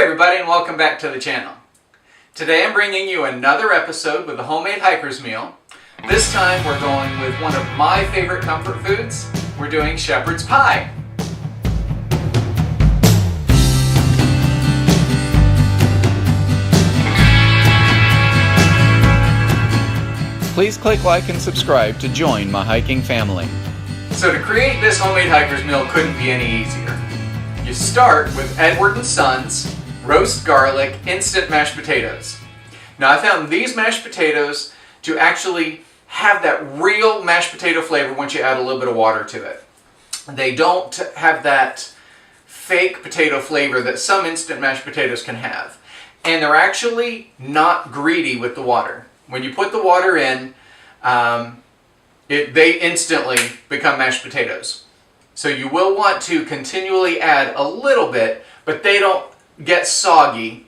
everybody, and welcome back to the channel. Today I'm bringing you another episode with a homemade hiker's meal. This time we're going with one of my favorite comfort foods. We're doing shepherd's pie. Please click like and subscribe to join my hiking family. So to create this homemade hiker's meal couldn't be any easier. You start with Edward & Sons roast garlic instant mashed potatoes. Now I found these mashed potatoes to actually have that real mashed potato flavor once you add a little bit of water to it. They don't have that fake potato flavor that some instant mashed potatoes can have. And they're actually not greedy with the water. When you put the water in, they instantly become mashed potatoes. So you will want to continually add a little bit, but they don't get soggy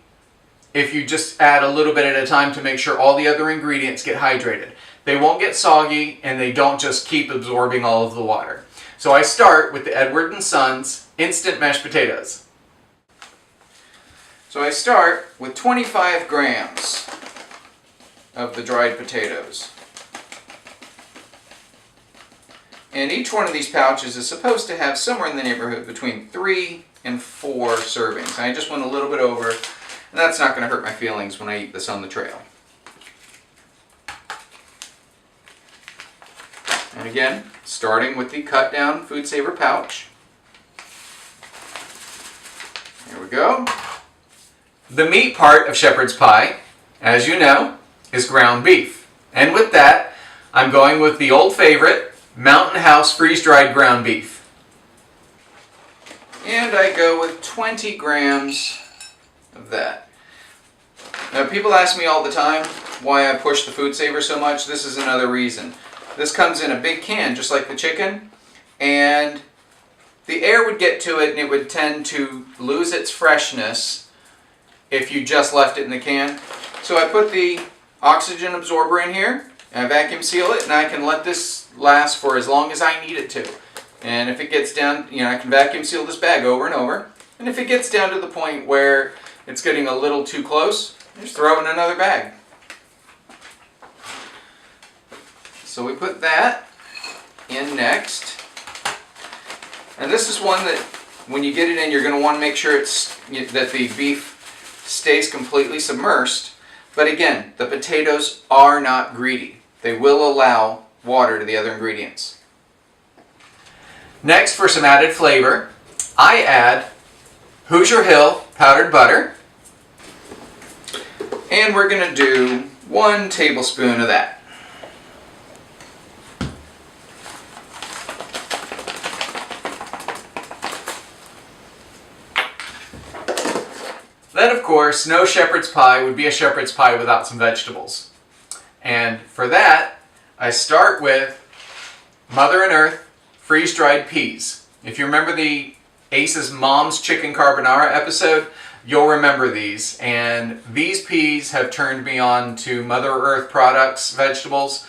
if you just add a little bit at a time to make sure all the other ingredients get hydrated. They won't get soggy and they don't just keep absorbing all of the water. So I start with the Edward & Sons instant mashed potatoes. So I start with 25 grams of the dried potatoes. And each one of these pouches is supposed to have somewhere in the neighborhood between 3 and 4 servings. I just went a little bit over, and that's not going to hurt my feelings when I eat this on the trail. And again, starting with the cut down Foodsaver pouch. Here we go. The meat part of shepherd's pie, as you know, is ground beef. And with that, I'm going with the old favorite, Mountain House freeze-dried ground beef. And I go with 20 grams of that. Now people ask me all the time why I push the Foodsaver so much. This is another reason. This comes in a big can, just like the chicken, and the air would get to it and it would tend to lose its freshness if you just left it in the can. So I put the oxygen absorber in here, and I vacuum seal it, and I can let this last for as long as I need it to. And if it gets down, I can vacuum seal this bag over and over. And if it gets down to the point where it's getting a little too close, just throw it in another bag. So we put that in next. And this is one that when you get it in, you're going to want to make sure that the beef stays completely submersed. But again, the potatoes are not greedy. They will allow water to the other ingredients. Next, for some added flavor, I add Hoosier Hill powdered butter. And we're going to do 1 tablespoon of that. Then, of course, no shepherd's pie would be a shepherd's pie without some vegetables. And for that, I start with Mother and Earth freeze-dried peas. If you remember the Ace's Mom's Chicken Carbonara episode, you'll remember these. And these peas have turned me on to Mother Earth products, vegetables,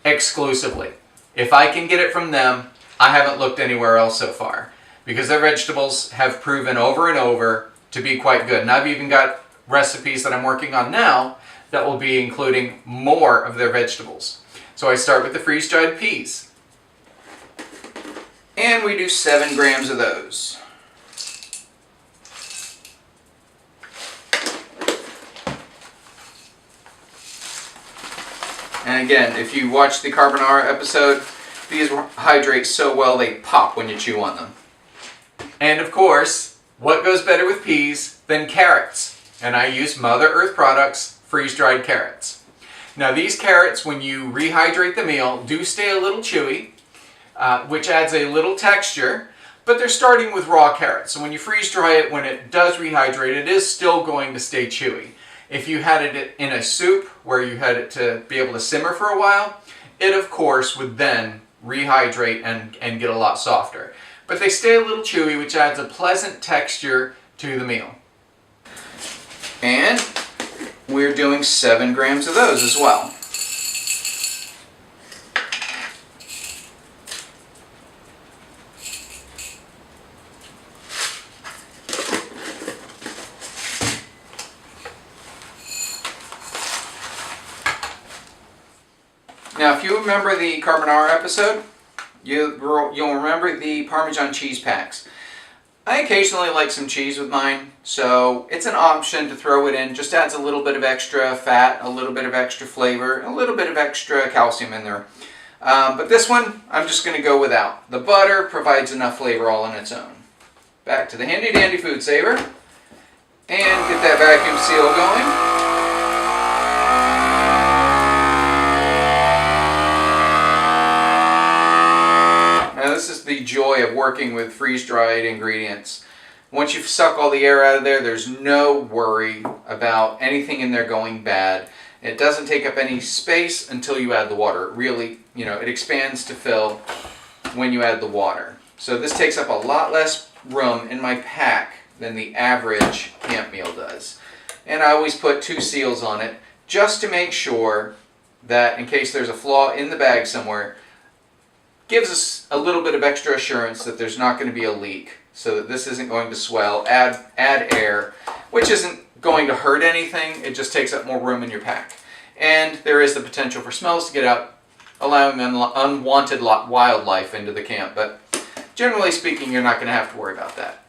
exclusively. If I can get it from them, I haven't looked anywhere else so far, because their vegetables have proven over and over to be quite good. And I've even got recipes that I'm working on now that will be including more of their vegetables. So I start with the freeze-dried peas. And we do 7 grams of those. And again, if you watch the carbonara episode, these hydrate so well they pop when you chew on them. And of course, what goes better with peas than carrots? And I use Mother Earth Products freeze-dried carrots. Now these carrots, when you rehydrate the meal, do stay a little chewy, which adds a little texture, but they're starting with raw carrots. So when you freeze dry it, when it does rehydrate, it is still going to stay chewy. If you had it in a soup where you had it to be able to simmer for a while, it of course would then rehydrate and get a lot softer. But they stay a little chewy, which adds a pleasant texture to the meal. And we're doing 7 grams of those as well. Now, if you remember the carbonara episode, you'll remember the Parmesan cheese packs. I occasionally like some cheese with mine, so it's an option to throw it in. Just adds a little bit of extra fat, a little bit of extra flavor, a little bit of extra calcium in there. But this one, I'm just going to go without. The butter provides enough flavor all on its own. Back to the handy dandy Foodsaver, and get that vacuum seal going. This is the joy of working with freeze-dried ingredients. Once you suck all the air out of there, there's no worry about anything in there going bad. It doesn't take up any space until you add the water. It really, it expands to fill when you add the water. So this takes up a lot less room in my pack than the average camp meal does. And I always put 2 seals on it just to make sure that in case there's a flaw in the bag somewhere, gives us a little bit of extra assurance that there's not going to be a leak, so that this isn't going to swell, add air, which isn't going to hurt anything. It just takes up more room in your pack. And there is the potential for smells to get out, allowing unwanted wildlife into the camp, but generally speaking, you're not going to have to worry about that.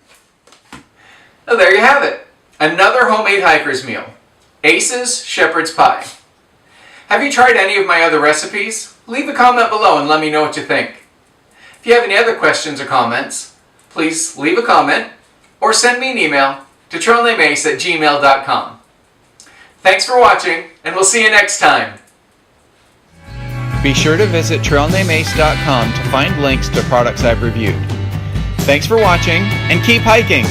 So there you have it. Another homemade hiker's meal. Ace's Shepherd's Pie. Have you tried any of my other recipes? Leave a comment below and let me know what you think. If you have any other questions or comments, please leave a comment or send me an email to trailnamemace@gmail.com. Thanks for watching, and we'll see you next time. Be sure to visit trailnamemace.com to find links to products I've reviewed. Thanks for watching, and keep hiking!